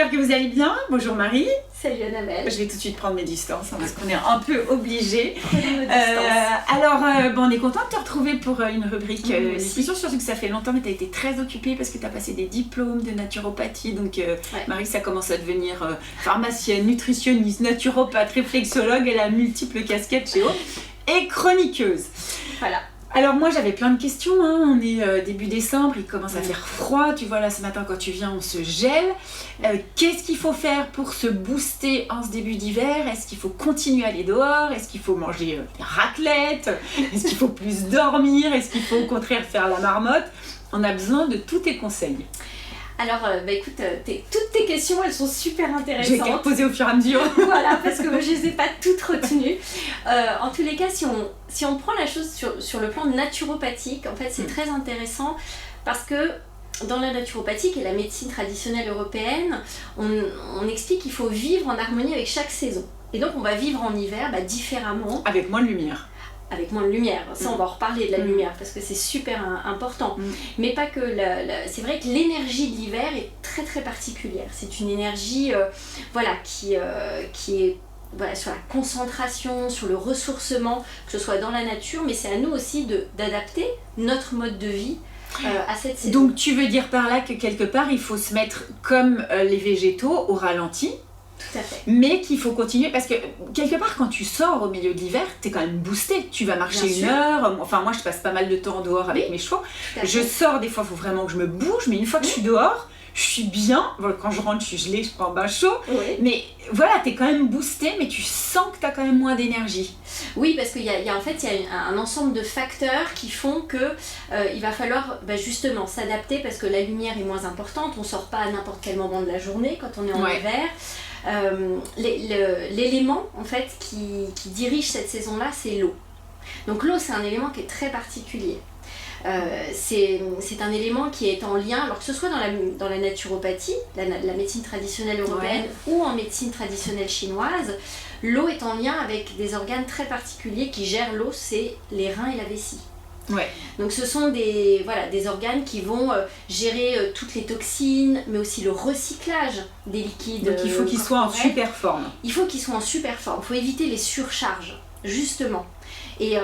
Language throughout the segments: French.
j'espère que vous allez bien. Bonjour Marie. Salut Annabelle. Je vais tout de suite prendre mes distances parce qu'on est un peu obligés. Alors, on est content de te retrouver pour une rubrique discussion, surtout que ça fait longtemps que tu as été très occupée parce que tu as passé des diplômes de naturopathie. Donc Marie, ça commence à devenir pharmacienne, nutritionniste, naturopathe, réflexologue, elle a multiples casquettes chez eux et chroniqueuse. Voilà. Alors moi j'avais plein de questions, on est début décembre, il commence à faire froid, tu vois là ce matin quand tu viens on se gèle. Qu'est-ce qu'il faut faire pour se booster en ce début d'hiver? Est-ce qu'il faut continuer à aller dehors? Est-ce qu'il faut manger des raclettes? Est-ce qu'il faut plus dormir? Est-ce qu'il faut au contraire faire la marmotte? On a besoin de tous tes conseils. Alors, écoute, toutes tes questions, elles sont super intéressantes. Je vais les reposer au fur et à mesure. Voilà, parce que moi, je les ai pas toutes retenues. En tous les cas, si on prend la chose sur le plan naturopathique, en fait, c'est très intéressant parce que dans la naturopathie, qui est la médecine traditionnelle européenne, on explique qu'il faut vivre en harmonie avec chaque saison. Et donc, on va vivre en hiver différemment. Avec moins de lumière. Avec moins de lumière, ça on va en reparler de la lumière parce que c'est super important, mais pas que, c'est vrai que l'énergie de l'hiver est très très particulière, c'est une énergie qui est sur la concentration, sur le ressourcement, que ce soit dans la nature, mais c'est à nous aussi d'adapter notre mode de vie à cette saison. Donc tu veux dire par là que quelque part il faut se mettre comme les végétaux au ralenti? Tout à fait. Mais qu'il faut continuer parce que quelque part quand tu sors au milieu de l'hiver t'es quand même boosté, tu vas marcher une heure, enfin moi je passe pas mal de temps dehors avec mes chevaux, je sors des fois, il faut vraiment que je me bouge, mais une fois que je suis dehors je suis bien, quand je rentre je suis gelée, je prends un bain chaud, mais voilà t'es quand même boosté mais tu sens que t'as quand même moins d'énergie. Oui, parce qu'il y a un ensemble de facteurs qui font que il va falloir justement s'adapter parce que la lumière est moins importante, on sort pas à n'importe quel moment de la journée quand on est en hiver. L'élément en fait qui dirige cette saison-là, c'est l'eau. Donc l'eau, c'est un élément qui est très particulier. C'est un élément qui est en lien, alors que ce soit dans la naturopathie, la médecine traditionnelle européenne ou en médecine traditionnelle chinoise, l'eau est en lien avec des organes très particuliers qui gèrent l'eau, c'est les reins et la vessie. Donc ce sont des organes qui vont gérer toutes les toxines, mais aussi le recyclage des liquides. Donc il faut qu'ils soient en super forme. Il faut qu'ils soient en super forme, il faut éviter les surcharges, justement. Et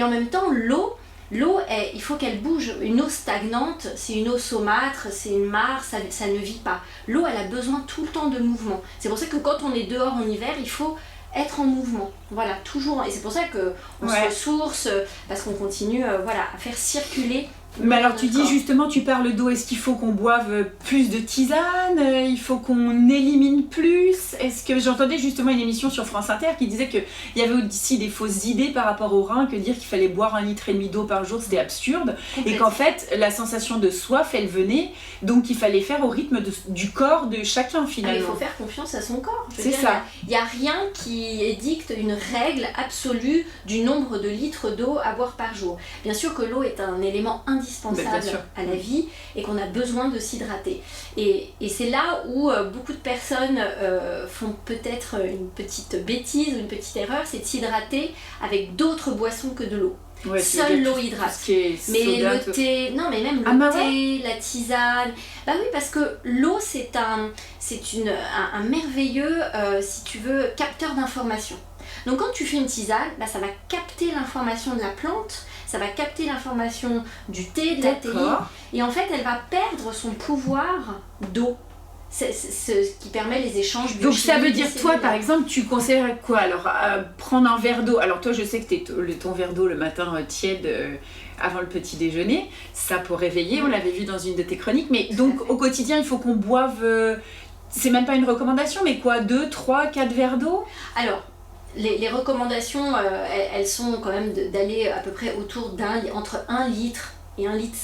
en même temps, l'eau, il faut qu'elle bouge. Une eau stagnante, c'est une eau saumâtre, c'est une mare, ça ne vit pas. L'eau, elle a besoin tout le temps de mouvement. C'est pour ça que quand on est dehors en hiver, il faut être en mouvement, voilà, toujours, et c'est pour ça qu'on se ressource, parce qu'on continue à faire circuler. Mais alors tu dis justement, tu parles d'eau, est-ce qu'il faut qu'on boive plus de tisane? Il faut qu'on élimine plus? Est-ce que j'entendais justement une émission sur France Inter qui disait qu'il y avait aussi des fausses idées par rapport au rein, que dire qu'il fallait boire 1,5 litre d'eau par jour, c'était absurde, et qu'en fait la sensation de soif elle venait, donc il fallait faire au rythme du corps de chacun finalement. Il faut faire confiance à son corps. C'est ça. Il n'y a rien qui édicte une règle absolue du nombre de litres d'eau à boire par jour. Bien sûr que l'eau est un élément indispensable à la vie et qu'on a besoin de s'hydrater. Et c'est là où beaucoup de personnes font peut-être une petite bêtise ou une petite erreur, c'est de s'hydrater avec d'autres boissons que de l'eau. Seule l'eau hydrate. Mais le thé, même le thé, la tisane. Bah oui, parce que l'eau c'est un merveilleux, si tu veux, capteur d'informations. Donc quand tu fais une tisane, ça va capter l'information de la plante, ça va capter l'information du thé, de la théine, et en fait elle va perdre son pouvoir d'eau. C'est ce qui permet les échanges biochimiques. Donc ça veut dire, toi par exemple, tu conseillerais quoi? Alors prendre un verre d'eau, alors toi je sais que ton verre d'eau le matin tiède avant le petit déjeuner, ça pour réveiller, on l'avait vu dans une de tes chroniques, mais donc au quotidien il faut qu'on boive, c'est même pas une recommandation, mais quoi, 2, 3, 4 verres d'eau? Alors, les recommandations, elles sont quand même d'aller à peu près entre 1 litre et 1,5 litre,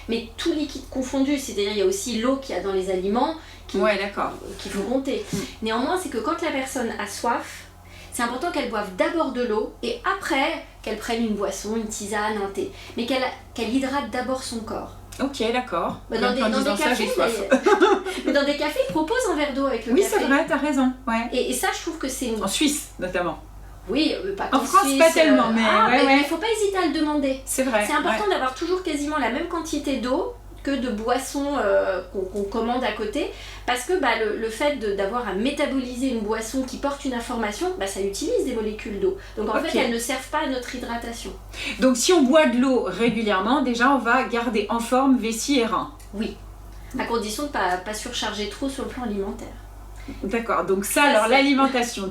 mais tout liquide confondu, c'est-à-dire il y a aussi l'eau qu'il y a dans les aliments qu'il faut compter. Néanmoins, c'est que quand la personne a soif, c'est important qu'elle boive d'abord de l'eau et après qu'elle prenne une boisson, une tisane, un thé, mais qu'elle hydrate d'abord son corps. Ok, d'accord. Dans des cafés, mais dans des cafés, ils proposent un verre d'eau avec le café. Oui, c'est vrai, t'as raison. Et ça, je trouve que c'est... En Suisse, notamment. Oui, pas en France, Suisse, pas tellement, mais il ne faut pas hésiter à le demander. C'est vrai. C'est important d'avoir toujours quasiment la même quantité d'eau que de boissons qu'on commande à côté, parce que le fait d'avoir à métaboliser une boisson qui porte une information, ça utilise des molécules d'eau. Donc en fait, elles ne servent pas à notre hydratation. Donc si on boit de l'eau régulièrement, déjà on va garder en forme vessie et reins. Oui, à condition de ne pas surcharger trop sur le plan alimentaire. D'accord, donc ça alors l'alimentation,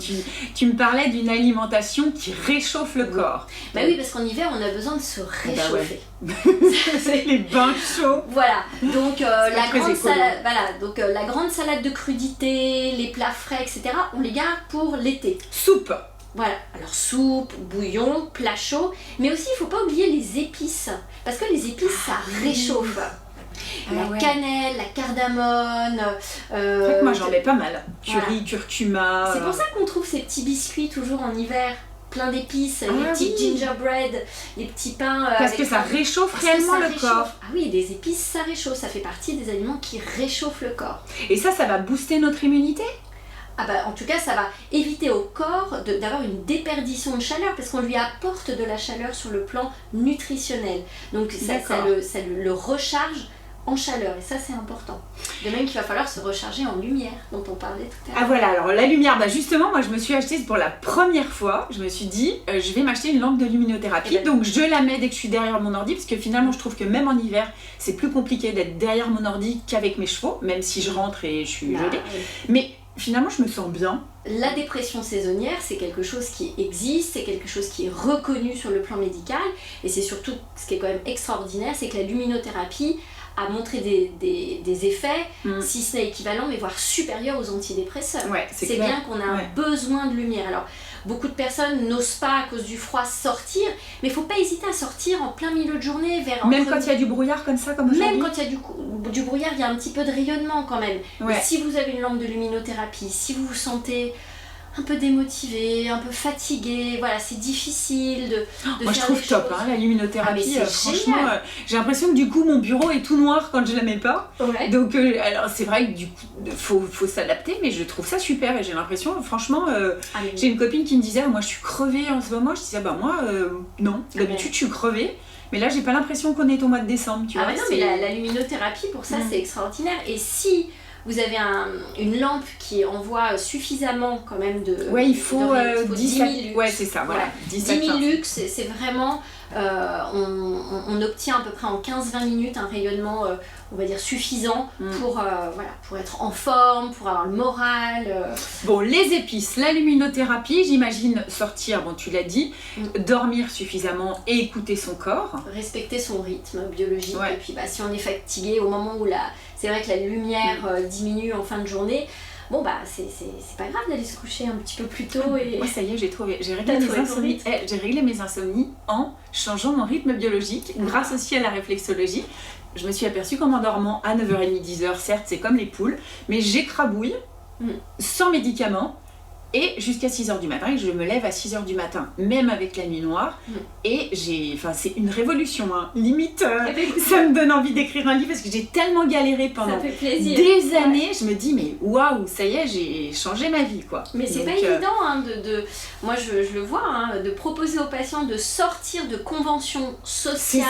tu me parlais d'une alimentation qui réchauffe le corps. Oui, parce qu'en hiver on a besoin de se réchauffer. C'est les bains chauds. Voilà, donc la grande salade de crudité, les plats frais, etc., on les garde pour l'été. Soupe. Voilà, alors soupe, bouillon, plat chaud, mais aussi il ne faut pas oublier les épices, parce que les épices ça réchauffe. Cannelle, la cardamone. Moi j'en mets pas mal. Curry, curcuma. C'est pour ça qu'on trouve ces petits biscuits toujours en hiver, plein d'épices, les petits gingerbread, les petits pains. Parce que ça réchauffe réellement le corps. Ah oui, des épices ça réchauffe, ça fait partie des aliments qui réchauffent le corps. Et ça va booster notre immunité ? En tout cas, ça va éviter au corps d'avoir une déperdition de chaleur parce qu'on lui apporte de la chaleur sur le plan nutritionnel. Donc ça le recharge en chaleur et ça c'est important. De même qu'il va falloir se recharger en lumière dont on parlait tout à l'heure. Ah voilà, alors la lumière, justement moi je me suis achetée pour la première fois, je me suis dit je vais m'acheter une lampe de luminothérapie, donc je la mets dès que je suis derrière mon ordi parce que finalement je trouve que même en hiver c'est plus compliqué d'être derrière mon ordi qu'avec mes chevaux, même si je rentre et je suis gelée. Mais finalement je me sens bien. La dépression saisonnière, c'est quelque chose qui existe, c'est quelque chose qui est reconnu sur le plan médical et c'est surtout ce qui est quand même extraordinaire, c'est que la luminothérapie a montré des effets, si ce n'est équivalent, mais voire supérieurs aux antidépresseurs. Ouais, c'est bien qu'on a un besoin de lumière. Alors, beaucoup de personnes n'osent pas, à cause du froid, sortir, mais il ne faut pas hésiter à sortir en plein milieu de journée. Même quand il y a du brouillard comme ça, comme aujourd'hui. Même quand il y a du brouillard, il y a un petit peu de rayonnement quand même. Mais si vous avez une lampe de luminothérapie, si vous vous sentez un peu démotivé, un peu fatigué, voilà, c'est difficile de moi faire je trouve top la luminothérapie, franchement j'ai l'impression que du coup mon bureau est tout noir quand je la mets pas, donc alors c'est vrai que du coup faut s'adapter, mais je trouve ça super et j'ai l'impression franchement j'ai une copine qui me disait moi je suis crevée en ce moment, je disais moi non, d'habitude je suis crevée. Mais là, j'ai pas l'impression qu'on est au mois de décembre, tu vois. Non, mais la luminothérapie, pour ça, c'est extraordinaire. Et si vous avez une lampe qui envoie suffisamment quand même de... il faut 10 000 lux. Ouais, c'est ça, voilà. 10 000 lux, c'est vraiment... on obtient à peu près en 15-20 minutes un rayonnement, on va dire, suffisant pour être en forme, pour avoir le moral. Bon, les épices, la luminothérapie, j'imagine sortir, tu l'as dit, dormir suffisamment et écouter son corps. Respecter son rythme biologique. Et puis si on est fatigué, au moment où c'est vrai que la lumière diminue en fin de journée, c'est pas grave d'aller se coucher un petit peu plus tôt. Et... Moi, ça y est, j'ai réglé mes insomnies en changeant mon rythme biologique, grâce aussi à la réflexologie. Je me suis aperçue qu'en m'endormant à 9h30, 10h, certes, c'est comme les poules, mais j'écrabouille sans médicaments et jusqu'à 6h du matin, et je me lève à 6h du matin, même avec la nuit noire, et c'est une révolution, limite, ça me donne envie d'écrire un livre parce que j'ai tellement galéré pendant des années, je me dis mais waouh, ça y est, j'ai changé ma vie quoi. Mais c'est pas évident moi je le vois, de proposer aux patients de sortir de conventions sociales,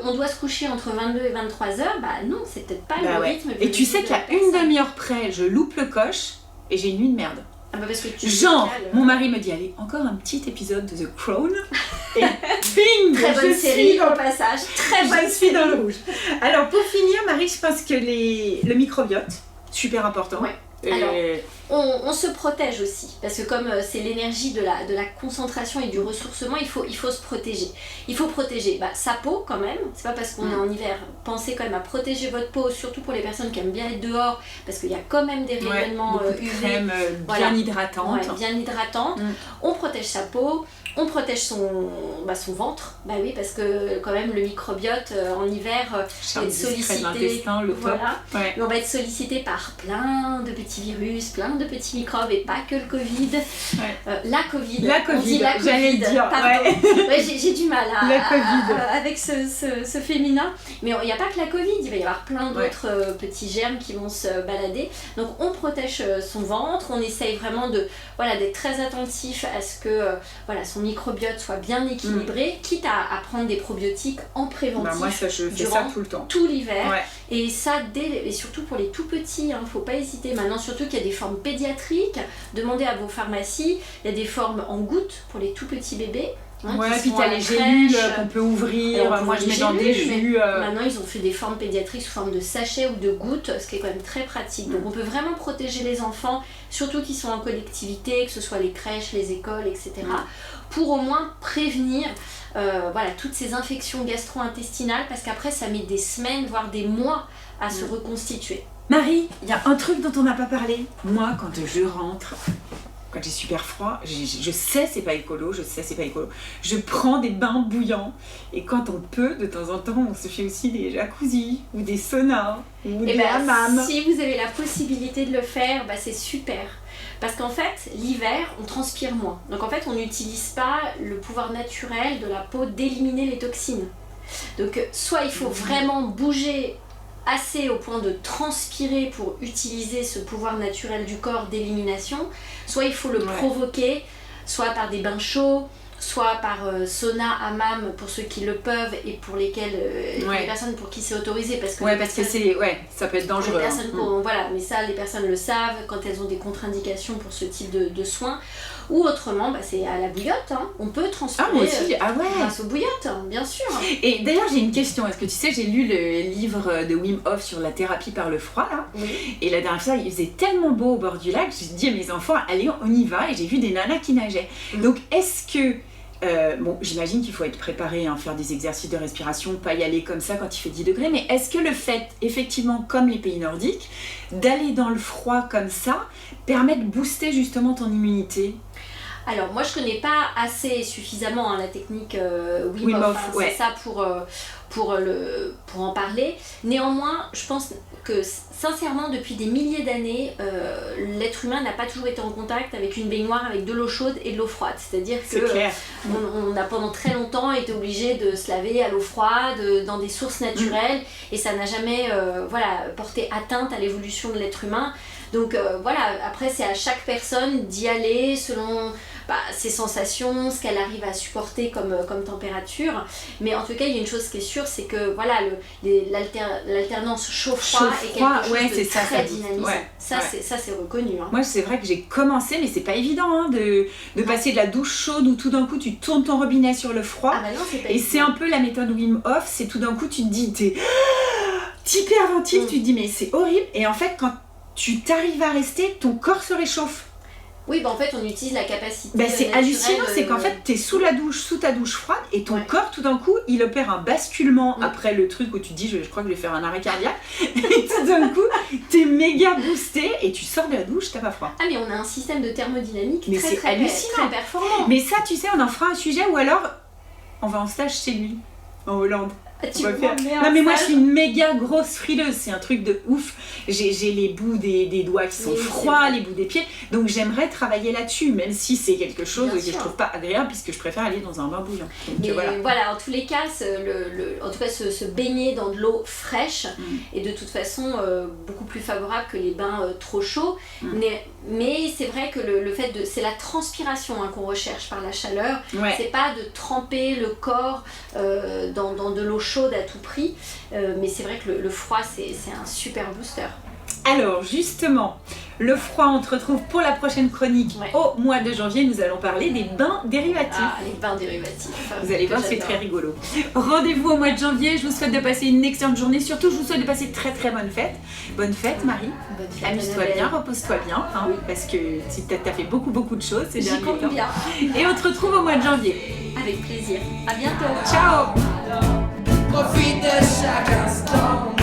qu'on doit se coucher entre 22 et 23h, non, c'est peut-être pas le rythme. Et tu sais qu'à une demi-heure près, je loupe le coche et j'ai une nuit de merde. Parce que mon mari me dit allez, encore un petit épisode de The Crown et bing, très bonne série au passage, très bonne série dans le rouge. Alors pour finir Marie, je pense que le microbiote, super important. Alors, on se protège aussi, parce que comme c'est l'énergie de la concentration et du ressourcement, il faut se protéger. Il faut protéger sa peau quand même, c'est pas parce qu'on est en hiver, pensez quand même à protéger votre peau, surtout pour les personnes qui aiment bien être dehors, parce qu'il y a quand même des rayonnements UV. Crème bien hydratante. Bien hydratante. On protège sa peau. On protège son ventre, parce que quand même le microbiote en hiver est sollicité. Mais on va être sollicité par plein de petits virus, plein de petits microbes et pas que le Covid. La Covid. On dit la Covid, j'allais le dire. J'ai du mal avec ce féminin. Mais il n'y a pas que la Covid, il va y avoir plein d'autres petits germes qui vont se balader. Donc on protège son ventre, on essaye vraiment d'être très attentif à ce que son microbiote soit bien équilibré, quitte à prendre des probiotiques en préventif. Moi, ça, je fais ça tout le temps. Tout l'hiver. Ouais. Et ça, et surtout pour les tout petits, faut pas hésiter. Maintenant, surtout qu'il y a des formes pédiatriques. Demandez à vos pharmacies. Il y a des formes en gouttes pour les tout petits bébés. Ouais, puis t'as les gélules qu'on peut ouvrir. Alors, moi, je mets dans des jus. Maintenant, ils ont fait des formes pédiatriques sous forme de sachets ou de gouttes, ce qui est quand même très pratique. Donc, on peut vraiment protéger les enfants, surtout qui sont en collectivité, que ce soit les crèches, les écoles, etc., pour au moins prévenir toutes ces infections gastro-intestinales, parce qu'après, ça met des semaines, voire des mois à se reconstituer. Marie, il y a un truc dont on n'a pas parlé. Moi, quand je rentre... Quand j'ai super froid, je sais c'est pas écolo, je prends des bains bouillants et quand on peut, de temps en temps, on se fait aussi des jacuzzis ou des saunas ou des hammams. Si vous avez la possibilité de le faire, c'est super. Parce qu'en fait, l'hiver, on transpire moins. Donc en fait, on n'utilise pas le pouvoir naturel de la peau d'éliminer les toxines. Donc soit il faut vraiment bouger assez au point de transpirer pour utiliser ce pouvoir naturel du corps d'élimination, soit il faut le provoquer, soit par des bains chauds, soit par sauna, hammam pour ceux qui le peuvent et pour lesquels les personnes pour qui c'est autorisé, parce que ça peut être dangereux. Les personnes mais ça les personnes le savent quand elles ont des contre-indications pour ce type de soins. Ou autrement, c'est à la bouillotte, on peut transpirer grâce aux bouillottes, bien sûr. Et d'ailleurs, j'ai une question, est-ce que tu sais, j'ai lu le livre de Wim Hof sur la thérapie par le froid, là, et la dernière fois, il faisait tellement beau au bord du lac, j'ai dit à mes enfants, allez, on y va, et j'ai vu des nanas qui nageaient. Donc, est-ce que... j'imagine qu'il faut être préparé à faire des exercices de respiration, pas y aller comme ça quand il fait 10 degrés, mais est-ce que le fait, effectivement, comme les pays nordiques, d'aller dans le froid comme ça, permet de booster justement ton immunité ? Alors moi je connais pas assez suffisamment la technique Wim Hof, c'est ça pour en parler. Néanmoins, je pense que sincèrement depuis des milliers d'années, l'être humain n'a pas toujours été en contact avec une baignoire avec de l'eau chaude et de l'eau froide. C'est-à-dire que on a pendant très longtemps été obligé de se laver à l'eau froide, dans des sources naturelles, et ça n'a jamais porté atteinte à l'évolution de l'être humain. Donc après c'est à chaque personne d'y aller selon ses sensations, ce qu'elle arrive à supporter comme température. Mais en tout cas, il y a une chose qui est sûre, c'est que l'alternance chaud-froid est quelque chose de très dynamisant. Ça c'est reconnu. Moi, c'est vrai que j'ai commencé, mais c'est pas évident de passer de la douche chaude où tout d'un coup tu tournes ton robinet sur le froid. Et c'est un peu la méthode Wim Hof, c'est tout d'un coup tu te dis, t'es hyperventive, tu te dis mais c'est horrible. Et en fait, quand tu t'arrives à rester, ton corps se réchauffe. Oui, en fait, on utilise la capacité. C'est hallucinant, c'est qu'en fait, t'es sous ta douche froide, et ton corps, tout d'un coup, il opère un basculement après le truc où tu te dis, je crois que je vais faire un arrêt cardiaque, et tout d'un coup, t'es méga boosté, et tu sors de la douche, t'as pas froid. Ah, mais on a un système de thermodynamique très performant. Mais ça, tu sais, on en fera un sujet, ou alors, on va en stage chez lui, en Hollande. Non mais moi je suis une méga grosse frileuse, c'est un truc de ouf. J'ai les bouts des doigts qui sont froids, les bouts des pieds, donc j'aimerais travailler là-dessus, même si c'est quelque chose que je trouve pas agréable, puisque je préfère aller dans un bain bouillant. Donc, en tous les cas, se baigner dans de l'eau fraîche est de toute façon beaucoup plus favorable que les bains trop chauds. Mais c'est vrai que le fait c'est la transpiration qu'on recherche par la chaleur. C'est pas de tremper le corps dans de l'eau chaude à tout prix, mais c'est vrai que le froid c'est un super booster. Alors justement, le froid, on te retrouve pour la prochaine chronique au mois de janvier. Nous allons parler des bains dérivatifs. Les bains dérivatifs. Vous allez voir, c'est très rigolo. Rendez-vous au mois de janvier. Je vous souhaite de passer une excellente journée. Surtout, je vous souhaite de passer très très bonne fête. Bonne fête, Marie. Bonne fête. Amuse-toi bien, repose-toi bien, parce que t'as fait beaucoup de choses ces derniers temps. Bien. Et on te retrouve au mois de janvier. Avec plaisir. À bientôt. Ciao. Profite de chaque instant.